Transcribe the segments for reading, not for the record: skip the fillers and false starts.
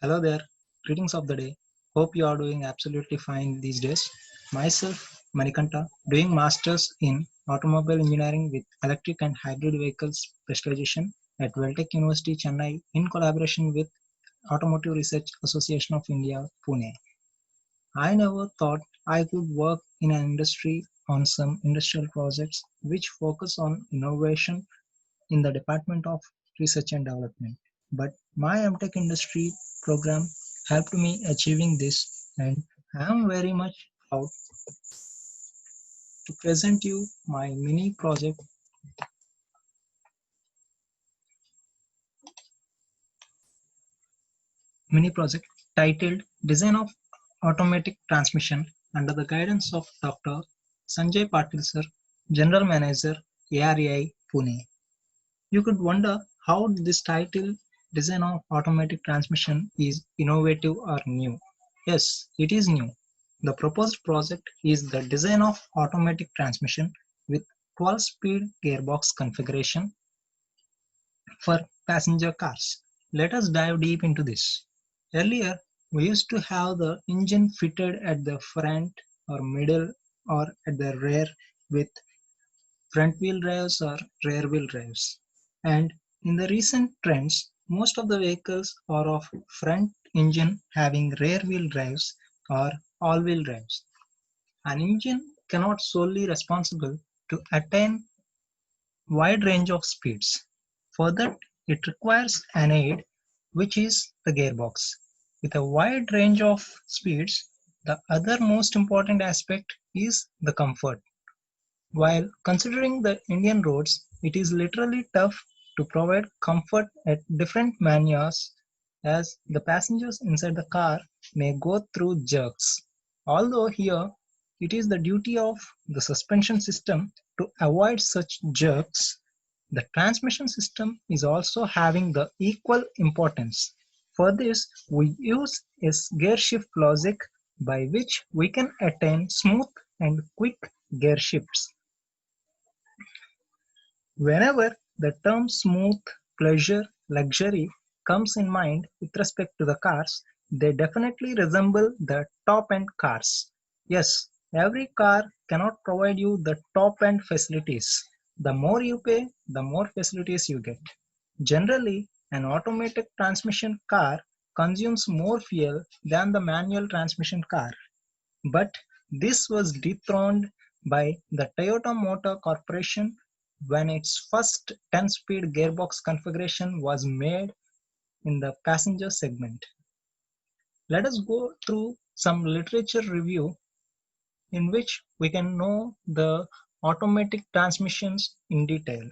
Hello there, greetings of the day. Hope you are doing absolutely fine these days. Myself, Manikanta, doing masters in automobile engineering with electric and hybrid vehicles specialization at Veltech University, Chennai, in collaboration with Automotive Research Association of India, Pune. I never thought I could work in an industry on some industrial projects which focus on innovation in the Department of Research and Development. But my MTech industry program helped me achieving this, and I am very much proud to present you my mini project titled Design of Automatic Transmission under the guidance of Dr. Sanjay Patil sir, General Manager ARAI Pune. You could wonder how this title design of automatic transmission is innovative or new. Yes, it is new. The proposed project is the design of automatic transmission with 12-speed gearbox configuration for passenger cars. Let us dive deep into this. Earlier, we used to have the engine fitted at the front or middle or at the rear with front wheel drives or rear wheel drives. And in the recent trends, most of the vehicles are of front engine having rear wheel drives or all wheel drives. An engine cannot solely responsible to attain wide range of speeds. For that, it requires an aid, which is the gearbox. With a wide range of speeds, the other most important aspect is the comfort. While considering the Indian roads, it is literally tough to provide comfort at different manias as the passengers inside the car may go through jerks. Although here it is the duty of the suspension system to avoid such jerks, the transmission system is also having the equal importance. For this, we use a gear shift logic by which we can attain smooth and quick gear shifts. Whenever the term smooth, pleasure, luxury comes in mind with respect to the cars, they definitely resemble the top-end cars. Yes, every car cannot provide you the top-end facilities. The more you pay, the more facilities you get. Generally, an automatic transmission car consumes more fuel than the manual transmission car. But this was dethroned by the Toyota Motor Corporation when its first 10-speed gearbox configuration was made in the passenger segment. Let us go through some literature review in which we can know the automatic transmissions in detail.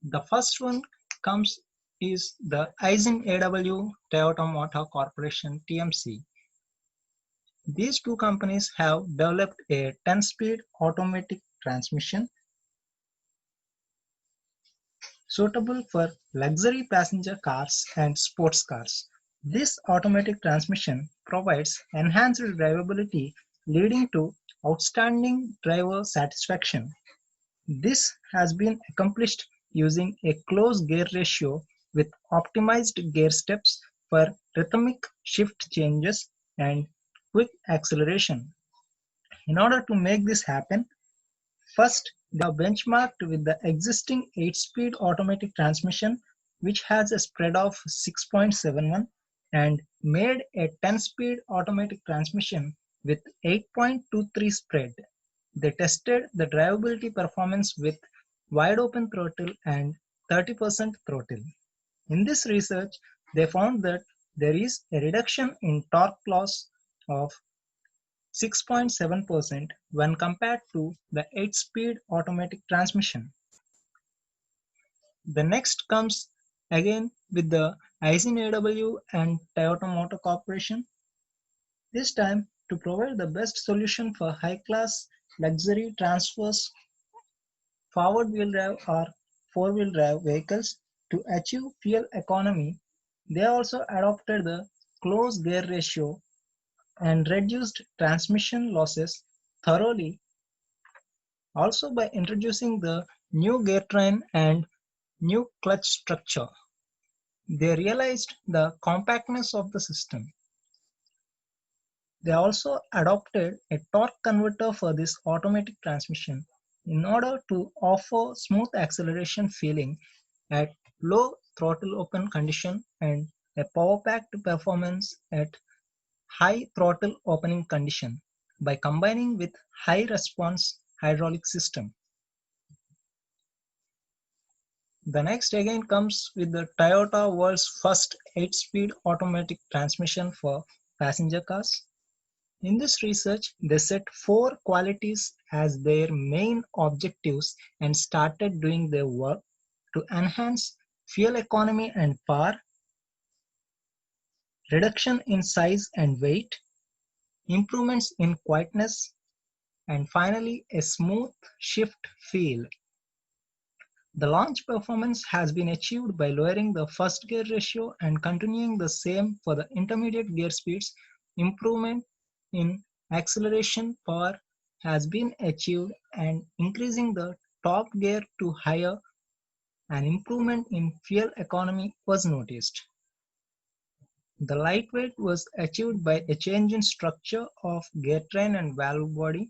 The first one comes is the Aisin AW Toyota Motor Corporation TMC. These two companies have developed a 10-speed automatic transmission suitable for luxury passenger cars and sports cars. This automatic transmission provides enhanced drivability leading to outstanding driver satisfaction. This has been accomplished using a close gear ratio with optimized gear steps for rhythmic shift changes and quick acceleration. In order to make this happen, first they are benchmarked with the existing 8-speed automatic transmission which has a spread of 6.71 and made a 10-speed automatic transmission with 8.23 spread. They tested the drivability performance with wide open throttle and 30% throttle. In this research, they found that there is a reduction in torque loss of 6.7% when compared to the 8-speed automatic transmission. The next comes again with the Aisin AW and Toyota Motor Corporation. This time to provide the best solution for high-class luxury transverse forward wheel drive or four-wheel drive vehicles to achieve fuel economy, they also adopted the close gear ratio and reduced transmission losses thoroughly, also by introducing the new gear train and new clutch structure. They realized the compactness of the system. They also adopted a torque converter for this automatic transmission in order to offer smooth acceleration feeling at low throttle open condition and a power-packed performance at high throttle opening condition by combining with high response hydraulic system. The next again comes with the Toyota world's first 8-speed automatic transmission for passenger cars. In this research, they set 4 qualities as their main objectives and started doing their work to enhance fuel economy and power, reduction in size and weight, improvements in quietness, and finally a smooth shift feel. The launch performance has been achieved by lowering the first gear ratio and continuing the same for the intermediate gear speeds. Improvement in acceleration power has been achieved and increasing the top gear to higher. An improvement in fuel economy was noticed. The lightweight was achieved by a change in structure of gear train and valve body.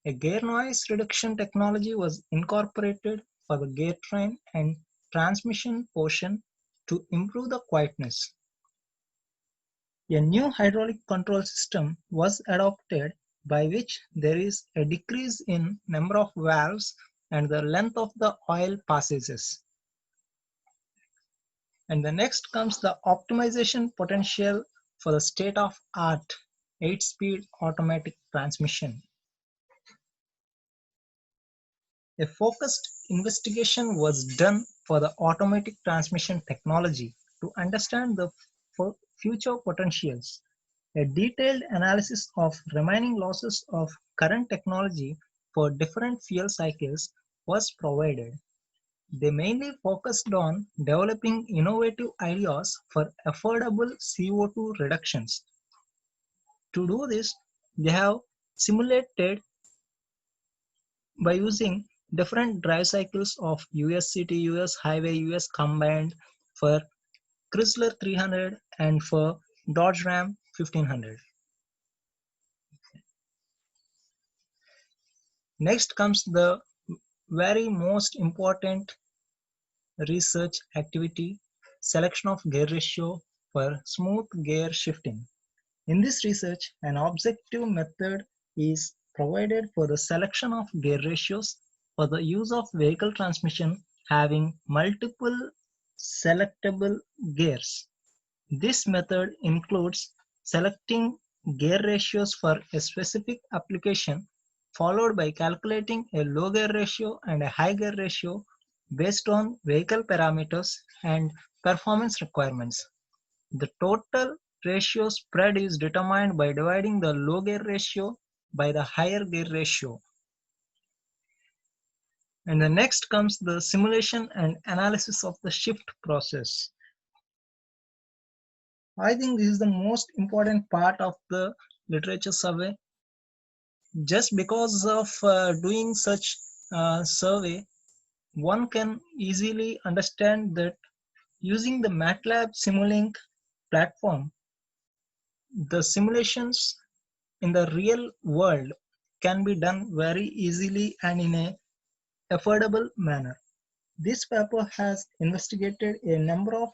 A gear noise reduction technology was incorporated for the gear train and transmission portion to improve the quietness. A new hydraulic control system was adopted by which there is a decrease in number of valves and the length of the oil passages. And the next comes the optimization potential for the state-of-art 8-speed automatic transmission. A focused investigation was done for the automatic transmission technology to understand the future potentials. A detailed analysis of remaining losses of current technology for different fuel cycles was provided. They mainly focused on developing innovative ideas for affordable CO2 reductions. To do this, they have simulated by using different drive cycles of US city, US highway, US combined for Chrysler 300 and for Dodge Ram 1500. Next comes the very most important research activity, selection of gear ratio for smooth gear shifting. In this research, an objective method is provided for the selection of gear ratios for the use of vehicle transmission having multiple selectable gears. This method includes selecting gear ratios for a specific application, followed by calculating a low gear ratio and a high gear ratio based on vehicle parameters and performance requirements. The total ratio spread is determined by dividing the low gear ratio by the higher gear ratio. And the next comes the simulation and analysis of the shift process. I think this is the most important part of the literature survey. Just because of doing such survey, one can easily understand that using the MATLAB Simulink platform, the simulations in the real world can be done very easily and in a affordable manner. This paper has investigated a number of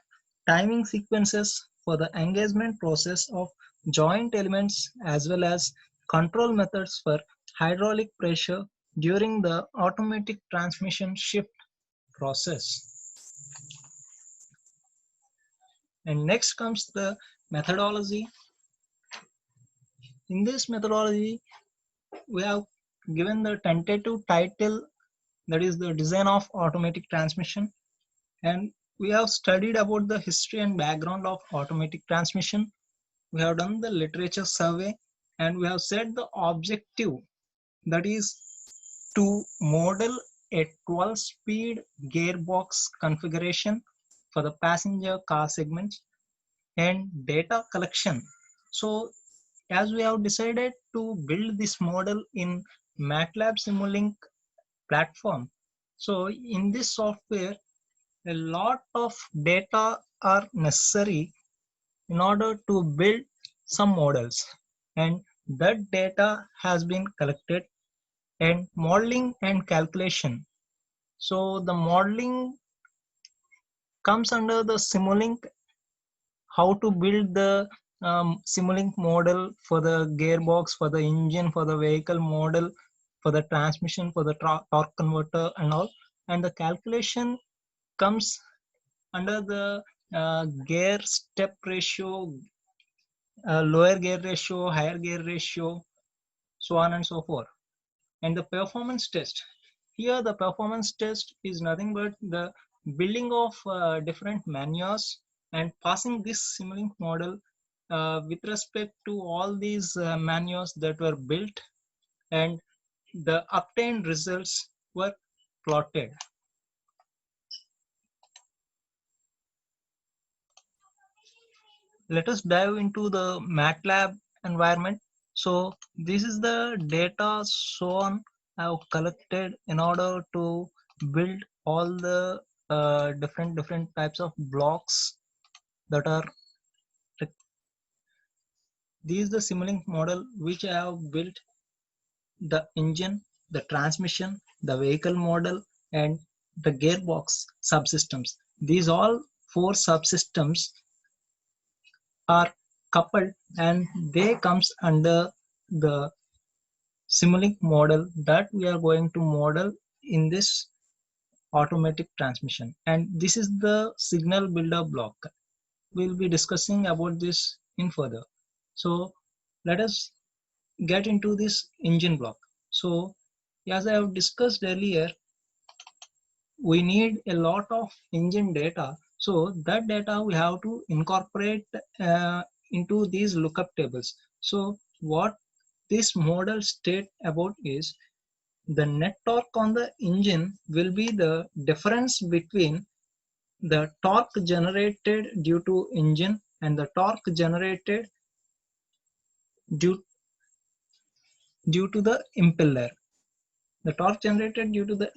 timing sequences for the engagement process of joint elements as well as control methods for hydraulic pressure during the automatic transmission shift process. And next comes the methodology. In this methodology, we have given the tentative title, that is the design of automatic transmission, and we have studied about the history and background of automatic transmission. We have done the literature survey and we have set the objective, that is to model a 12-speed gearbox configuration for the passenger car segments and data collection. So as we have decided to build this model in MATLAB Simulink platform, so in this software a lot of data are necessary in order to build some models, and that data has been collected, and modeling and calculation. So the modeling comes under the Simulink, how to build the Simulink model for the gearbox, for the engine, for the vehicle model, for the transmission, for the torque converter and all. And the calculation comes under the gear step ratio, lower gear ratio, higher gear ratio, so on and so forth. And the performance test. Here the performance test is nothing but the building of different manuals and passing this Simulink model with respect to all these manuals that were built, and the obtained results were plotted. Let us dive into the MATLAB environment. So this is the data shown I have collected in order to build all the different types of blocks that are. This is the Simulink model which I have built: the engine, the transmission, the vehicle model, and the gearbox subsystems. These all four subsystems are coupled, and they comes under the Simulink model that we are going to model in this automatic transmission. And this is the signal builder block. We'll be discussing about this in further. So let us get into this engine block. So as I have discussed earlier, we need a lot of engine data. So that data we have to incorporate into these lookup tables. So what this model state about is the net torque on the engine will be the difference between the torque generated due to engine and the torque generated due, due to the impeller. The torque generated due to the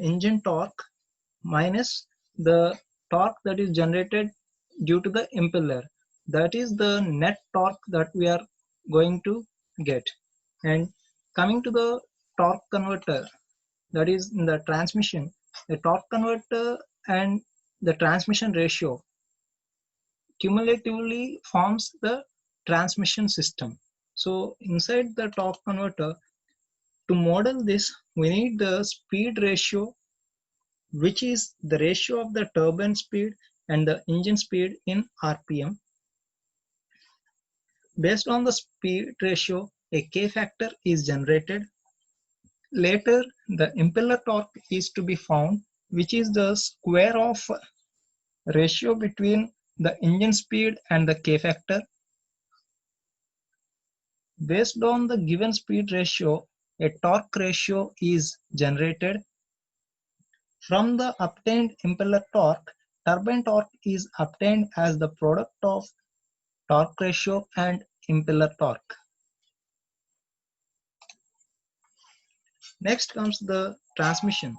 engine torque minus the torque that is generated due to the impeller. That is the net torque that we are going to get. And coming to the torque converter, that is in the transmission, the torque converter and the transmission ratio cumulatively forms the transmission system. So inside the torque converter, to model this, we need the speed ratio, which is the ratio of the turbine speed and the engine speed in RPM. Based on the speed ratio, a K factor is generated. Later, the impeller torque is to be found, which is the square of ratio between the engine speed and the K factor. Based on the given speed ratio, a torque ratio is generated. From the obtained impeller torque, turbine torque is obtained as the product of torque ratio and impeller torque. Next comes the transmission.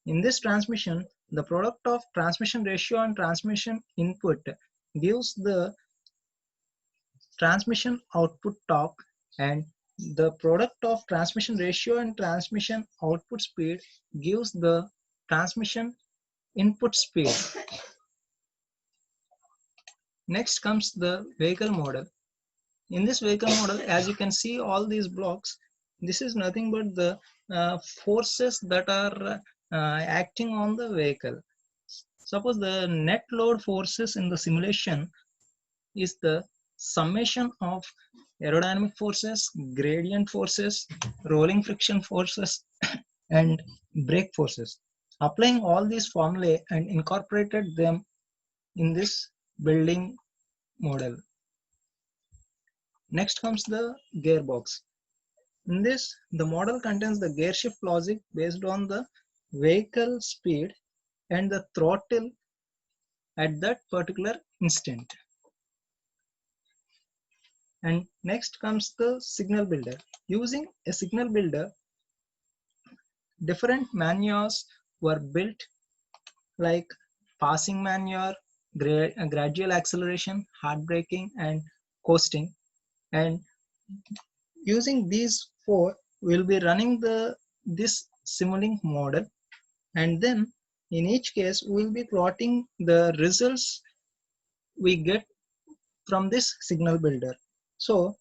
In this transmission, the product of transmission ratio and transmission input gives the transmission output torque, and the product of transmission ratio and transmission output speed gives the transmission input speed. Next comes the vehicle model. In this vehicle model, as you can see all these blocks, this is nothing but the forces that are acting on the vehicle. Suppose the net load forces in the simulation is the summation of aerodynamic forces, gradient forces, rolling friction forces, and brake forces. Applying all these formulae and incorporated them in this building model. Next comes the gearbox. In this, the model contains the gear shift logic based on the vehicle speed and the throttle at that particular instant. And next comes the signal builder. Using a signal builder, different manuals were built, like passing maneuver, gradual acceleration, hard braking, and coasting. And using these four, we'll be running this Simulink model, and then in each case we'll be plotting the results we get from this signal builder. So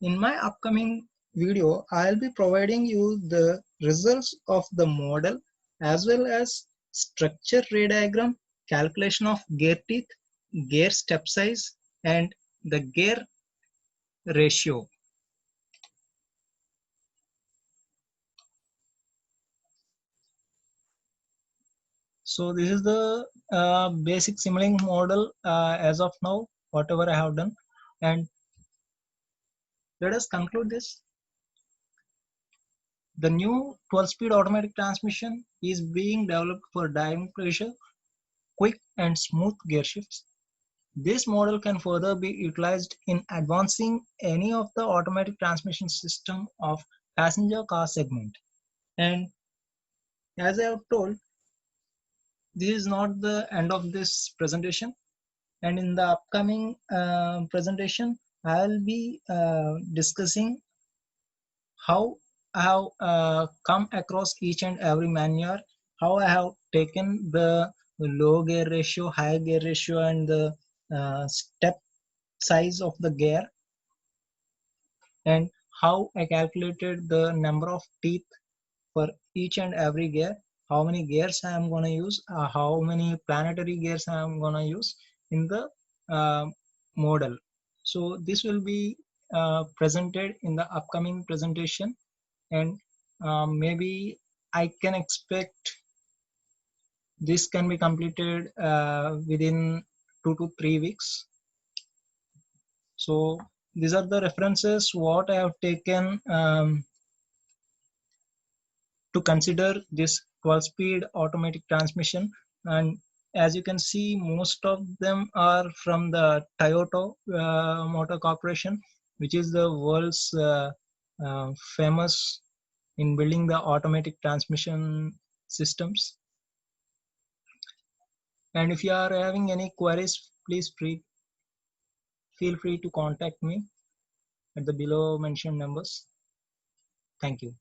in my upcoming video, I'll be providing you the results of the model as well as structure ray diagram, calculation of gear teeth, gear step size, and the gear ratio. So this is the basic Simulink model as of now, whatever I have done. And let us conclude this. The new 12-speed automatic transmission is being developed for diving pressure, quick and smooth gear shifts. This model can further be utilized in advancing any of the automatic transmission system of passenger car segment. And as I have told, this is not the end of this presentation. And in the upcoming presentation, I'll be discussing how I have come across each and every maneuver, how I have taken the low gear ratio, high gear ratio, and the step size of the gear, and how I calculated the number of teeth for each and every gear, how many gears I am going to use, how many planetary gears I am going to use in the model. So this will be presented in the upcoming presentation, and maybe I can expect this can be completed within 2 to 3 weeks. So these are the references what I have taken to consider this 12-speed automatic transmission. And as you can see, most of them are from the Toyota Motor Corporation, which is the world's famous in building the automatic transmission systems. And if you are having any queries, please feel free to contact me at the below mentioned numbers. Thank you.